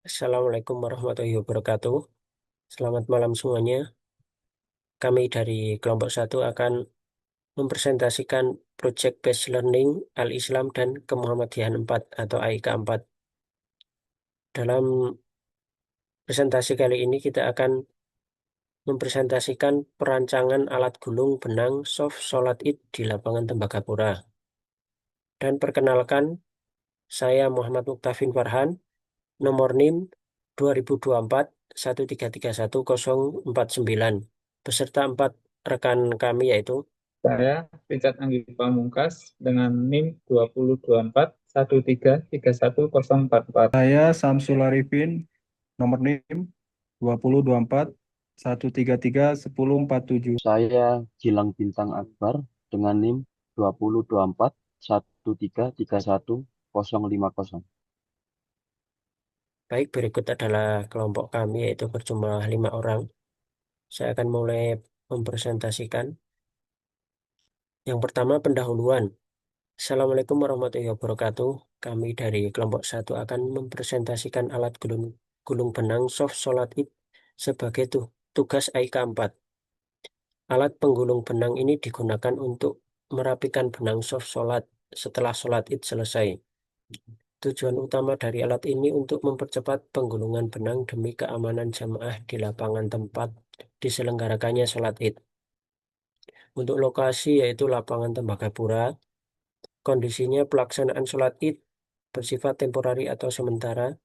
Assalamualaikum warahmatullahi wabarakatuh. Selamat malam semuanya. Kami dari kelompok satu akan mempresentasikan Project Based Learning Al-Islam dan Kemuhamadian 4 atau AIK 4. Dalam presentasi kali ini kita akan mempresentasikan perancangan alat gulung benang soft Salat Id di lapangan Tembagapura. Dan perkenalkan, saya Muhammad Muktafin Farhan, nomor NIM 2024 1331049. Beserta 4 rekan kami yaitu Saya Richard Anggi Pamungkas dengan NIM 2024 Saya Samsul Arifin, nomor NIM 2024 133 1047. Saya Gilang Bintang Akbar dengan NIM 2024 13331 050. baik. Berikut adalah kelompok kami yaitu berjumlah 5 orang. Saya akan mulai mempresentasikan. Yang pertama pendahuluan. Assalamualaikum warahmatullahi wabarakatuh. Kami dari kelompok satu akan mempresentasikan alat gulung, gulung benang soft Salat Id sebagai tugas AIK 4. Alat penggulung benang ini digunakan untuk merapikan benang soft Salat setelah Salat Id selesai. Tujuan utama dari alat ini untuk mempercepat penggulungan benang demi keamanan jamaah di lapangan tempat diselenggarakannya sholat Id. Untuk lokasi yaitu lapangan Tembagapura, kondisinya pelaksanaan sholat Id bersifat temporari atau sementara.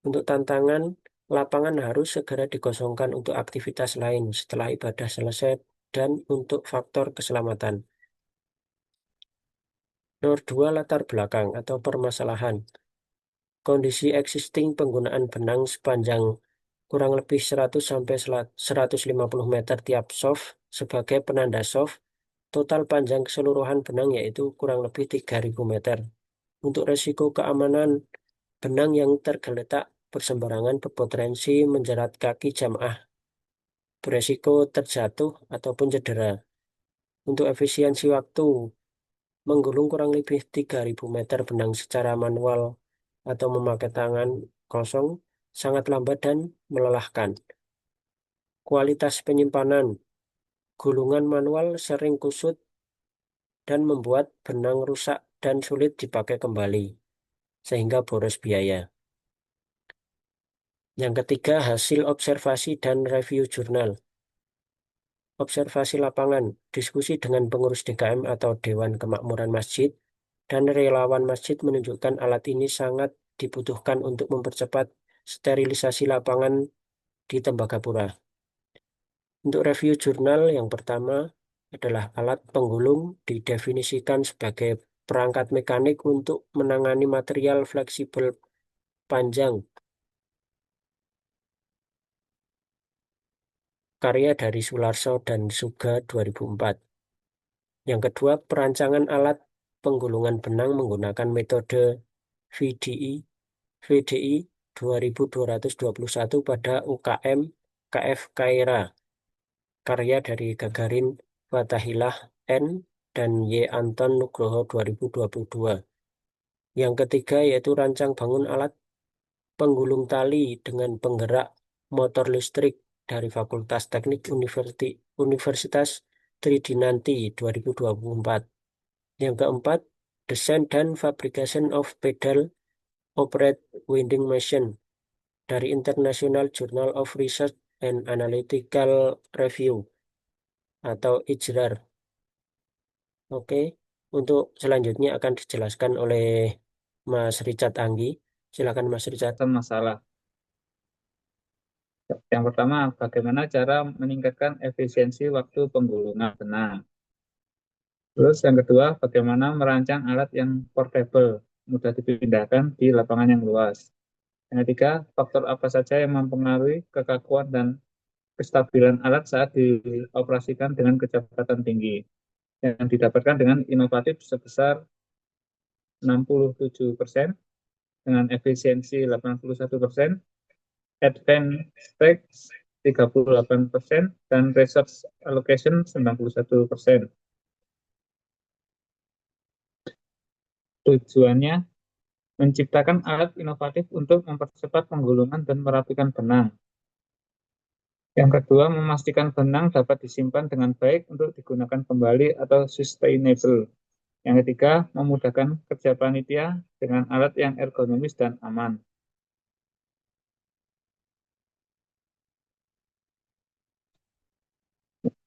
Untuk tantangan, lapangan harus segera dikosongkan untuk aktivitas lain setelah ibadah selesai dan untuk faktor keselamatan. Nomor 2, latar belakang atau permasalahan. Kondisi existing penggunaan benang sepanjang kurang lebih 100 sampai 150 meter tiap soft sebagai penanda soft. Total panjang keseluruhan benang yaitu kurang lebih 3.000 meter. Untuk resiko keamanan, benang yang tergeletak bersembarangan berpotensi menjerat kaki jamaah, beresiko terjatuh ataupun cedera. Untuk efisiensi waktu, menggulung kurang lebih 3.000 meter benang secara manual atau memakai tangan kosong sangat lambat dan melelahkan. Kualitas penyimpanan, gulungan manual sering kusut dan membuat benang rusak dan sulit dipakai kembali, sehingga boros biaya. Yang ketiga, hasil observasi dan review jurnal. Observasi lapangan, diskusi dengan pengurus DKM atau Dewan Kemakmuran Masjid, dan relawan masjid menunjukkan alat ini sangat dibutuhkan untuk mempercepat sterilisasi lapangan di Tembagapura. Untuk review jurnal yang pertama adalah alat penggulung didefinisikan sebagai perangkat mekanik untuk menangani material fleksibel panjang. Karya dari Sularso dan Suga 2004. Yang kedua, perancangan alat penggulungan benang menggunakan metode VDI VDI 2221 pada UKM KF Kaira. Karya dari Gagarin Fatahillah N dan Y. Anton Nugroho 2022. Yang ketiga yaitu rancang bangun alat penggulung tali dengan penggerak motor listrik dari Fakultas Teknik Universitas Tridinanti 2024. Yang keempat, desain dan fabrication of pedal operate winding machine dari International Journal of Research and Analytical Review atau IJRAR. Oke, untuk selanjutnya akan dijelaskan oleh Mas Richard Anggi. Silakan Mas Richard. masalah. Yang pertama, bagaimana cara meningkatkan efisiensi waktu penggulungan benang. Terus yang kedua, bagaimana merancang alat yang portable, mudah dipindahkan di lapangan yang luas. Yang ketiga, faktor apa saja yang mempengaruhi kekakuan dan kestabilan alat saat dioperasikan dengan kecepatan tinggi, yang didapatkan dengan inovatif sebesar 67%, dengan efisiensi 81%, advanced specs 38%, dan research allocation 91%. Tujuannya menciptakan alat inovatif untuk mempercepat penggulungan dan merapikan benang. Yang kedua, memastikan benang dapat disimpan dengan baik untuk digunakan kembali atau sustainable. Yang ketiga, memudahkan kerja panitia dengan alat yang ergonomis dan aman.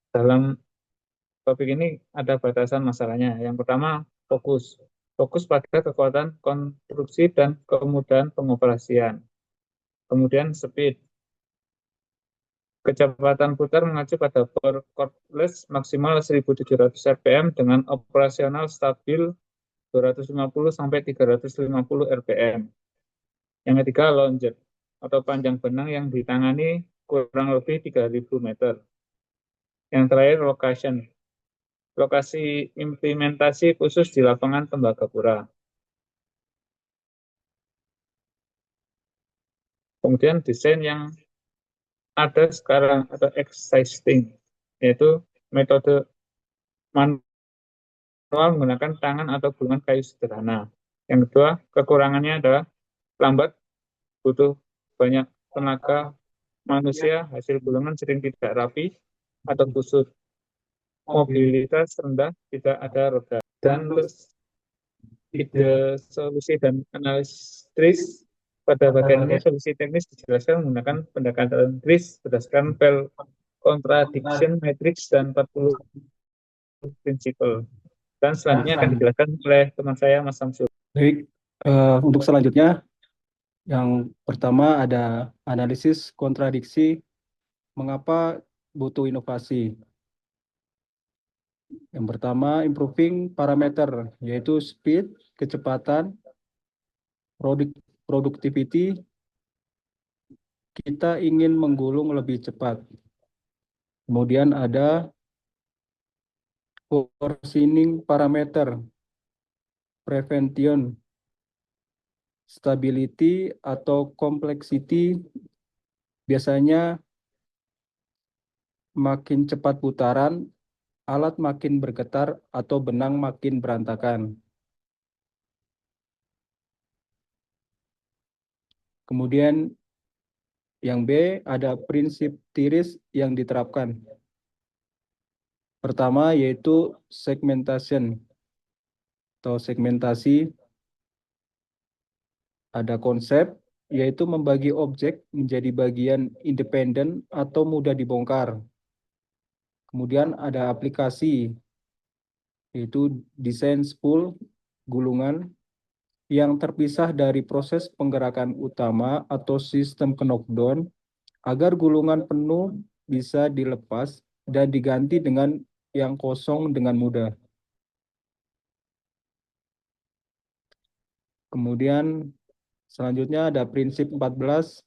Dalam topik ini ada batasan masalahnya. Yang pertama, fokus. Fokus pada kekuatan konstruksi dan kemudahan pengoperasian. Kemudian speed. Kecepatan putar mengacu pada bore cordless maksimal 1.700 rpm dengan operasional stabil 250 sampai 350 rpm. Yang ketiga, longet atau panjang benang yang ditangani kurang lebih 3.000 meter. Yang terakhir, location. Lokasi implementasi khusus di lapangan Tembagapura. Kemudian desain yang ada sekarang atau existing, yaitu metode manual menggunakan tangan atau gulungan kayu sederhana. Yang kedua, kekurangannya adalah lambat, butuh banyak tenaga manusia, hasil gulungan sering tidak rapi atau kusut, mobilitas rendah, tidak ada roda. Dan untuk ide solusi dan analisis pada bagian ini solusi teknis dijelaskan menggunakan pendekatan TRIS berdasarkan Pell Contradiction Matrix dan 40 prinsipal. Dan selanjutnya akan dijelaskan oleh teman saya, Mas Samsul. Baik, untuk selanjutnya, yang pertama ada analisis kontradiksi, mengapa butuh inovasi. Yang pertama, improving parameter, yaitu speed, kecepatan, productivity, kita ingin menggulung lebih cepat. Kemudian ada portioning parameter, prevention, stability atau complexity, biasanya makin cepat putaran, alat makin bergetar atau benang makin berantakan. Kemudian yang B, ada prinsip TIRIS yang diterapkan. Pertama yaitu segmentation atau segmentasi. Ada konsep yaitu membagi objek menjadi bagian independen atau mudah dibongkar. Kemudian ada aplikasi yaitu desain spool gulungan yang terpisah dari proses penggerakan utama atau sistem knockdown agar gulungan penuh bisa dilepas dan diganti dengan yang kosong dengan mudah. Kemudian selanjutnya ada prinsip 14,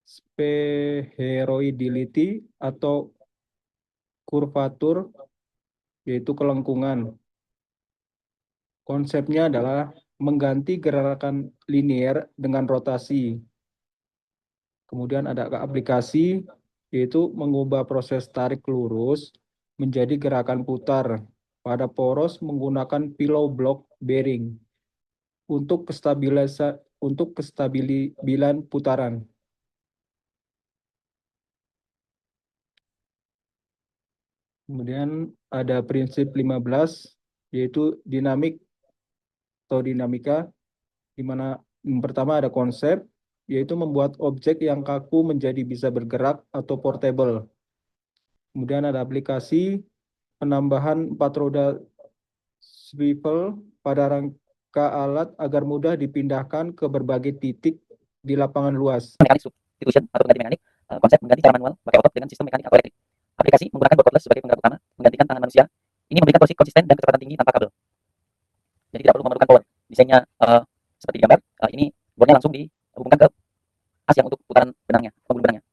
spheroidality atau kurvatur, yaitu kelengkungan. Konsepnya adalah mengganti gerakan linier dengan rotasi. Kemudian ada aplikasi, yaitu mengubah proses tarik lurus menjadi gerakan putar pada poros menggunakan pillow block bearing untuk kestabilan putaran. Kemudian ada prinsip 15, yaitu dinamik atau dinamika, di mana yang pertama ada konsep, yaitu membuat objek yang kaku menjadi bisa bergerak atau portable. Kemudian ada aplikasi, penambahan 4 roda swivel pada rangka alat agar mudah dipindahkan ke berbagai titik di lapangan luas. Mekanik substitution atau pengganti mekanik, konsep mengganti cara manual pakai otot dengan sistem mekanik atau elektrik. Aplikasi menggunakan board cordless sebagai penggerak utama, menggantikan tangan manusia. Ini memberikan posisi konsisten dan kecepatan tinggi tanpa kabel. Jadi tidak perlu memerlukan power. Desainnya seperti gambar, ini boardnya langsung dihubungkan ke as yang untuk putaran benangnya, penggulung benangnya.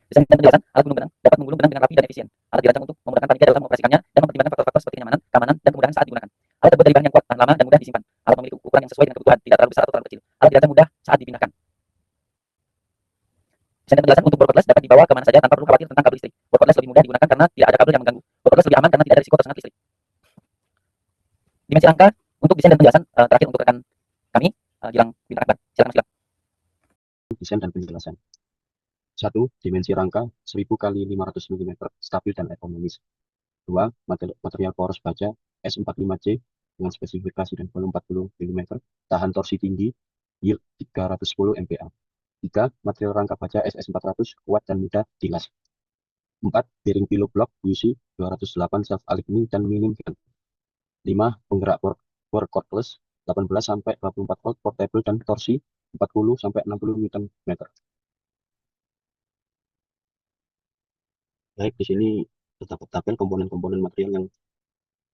Desain dan penjelasan, alat gulung benang dapat menggulung benang dengan rapi dan efisien. Alat dirancang untuk memudahkan panitia dalam mengoperasikannya dan mempertimbangkan faktor-faktor seperti kenyamanan, keamanan, dan kemudahan saat digunakan. Alat terbuat dari bahan yang kuat, tahan lama, dan mudah disimpan. Alat memiliki ukuran yang sesuai dengan kebutuhan, tidak terlalu besar atau terlalu kecil. Alat dirancang mudah saat dipindahkan. Desain dan penjelasan untuk board cordless dapat dibawa kemana saja tanpa perlu khawatir tentang kabel listrik. Board cordless lebih mudah digunakan karena tidak ada kabel yang mengganggu. Board cordless lebih aman karena tidak ada risiko tersengat listrik. dimensi angka untuk desain dan penjelasan terakhir untuk rekan kami, Gilang Bintang Akbar. Silakan Mas Gilang. Desain dan penjelasan. 1. Dimensi rangka 1000 kali 500 mm, stabil dan ekonomis. 2. Material poros baja S45C dengan spesifikasi dan volume 40 mm, tahan torsi tinggi, yield 310 MPa. 3. Material rangka baja SS400 kuat dan mudah dilas. 4. Bearing pillow block UC 208 self aligning dan minim. 5. Penggerak bore cordless 18 sampai 24 volt portable dan torsi 40 sampai 60 Nm. Baik, di sini terdapat tabel komponen-komponen material yang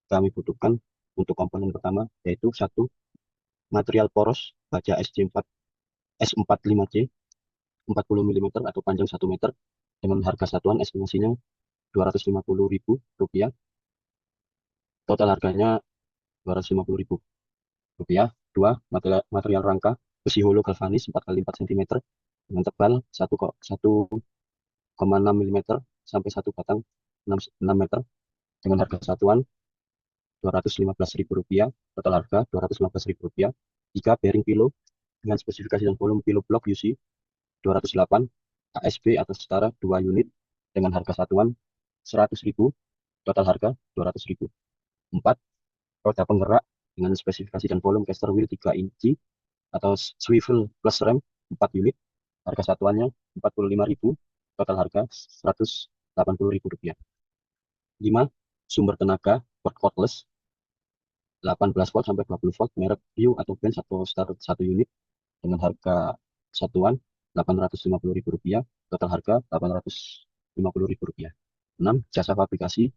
kami butuhkan. Untuk komponen pertama yaitu 1. Material poros baja S45C 40 mm atau panjang 1 meter dengan harga satuan estimasinya Rp250.000. Total harganya Rp250.000. 2. Material rangka besi holo galvanis 4x4 cm dengan tebal 1,6 mm sampai 1 batang 6 meter dengan harga satuan Rp215.000. Total harga Rp215.000. 3. Bearing pillow dengan spesifikasi dan volume pillow block UC 208 ASB atau setara 2 unit dengan harga satuan Rp100.000. Total harga Rp200.000. 4. Roda penggerak dengan spesifikasi dan volume caster wheel 3 inci atau swivel plus rem 4 unit. Harga satuannya Rp45.000. Total harga Rp180.000. 5. Sumber tenaga cordless 18 volt sampai 20 volt merek View atau Benz atau Star 1 unit dengan harga satuan Rp850.000. Total harga Rp850.000. 6. Jasa fabrikasi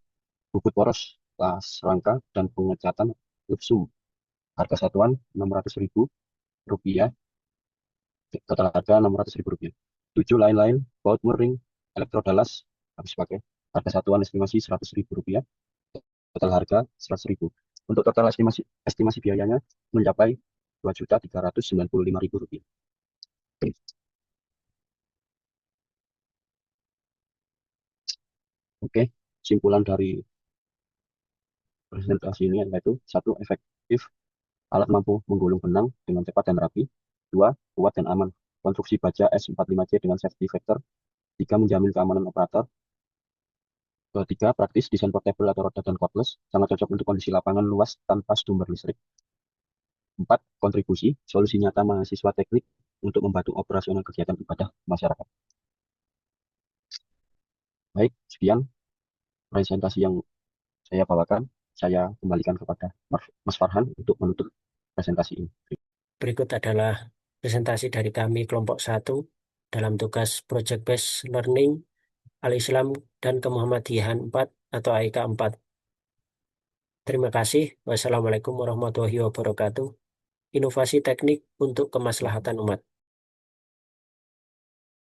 bubut poros, las rangka, dan pengecatan lipsum. Harga satuan Rp600.000. Total harga Rp600.000. 7. Lain-lain, baut mooring, elektrodalas, habis pakai. Harga satuan estimasi Rp100.000. Total harga Rp100.000. Untuk total estimasi biayanya mencapai Rp2.395.000. Oke, kesimpulan dari presentasi ini yaitu 1. Efektif, alat mampu menggulung benang dengan cepat dan rapi. 2. Kuat dan aman, konstruksi baja S45C dengan safety factor. 3. Menjamin keamanan operator. 3. Praktis, desain portable atau roda dan cordless, sangat cocok untuk kondisi lapangan luas tanpa sumber listrik. 4. Kontribusi, solusi nyata mahasiswa teknik untuk membantu operasional kegiatan ibadah masyarakat. Baik, sekian presentasi yang saya bawakan. Saya kembalikan kepada Mas Farhan untuk menutup presentasi ini. Berikut adalah presentasi dari kami kelompok 1 dalam tugas Project Based Learning Al-Islam dan Kemuhammadiyahan 4 atau AIK 4. Terima kasih. Wassalamualaikum warahmatullahi wabarakatuh. Inovasi teknik untuk kemaslahatan umat.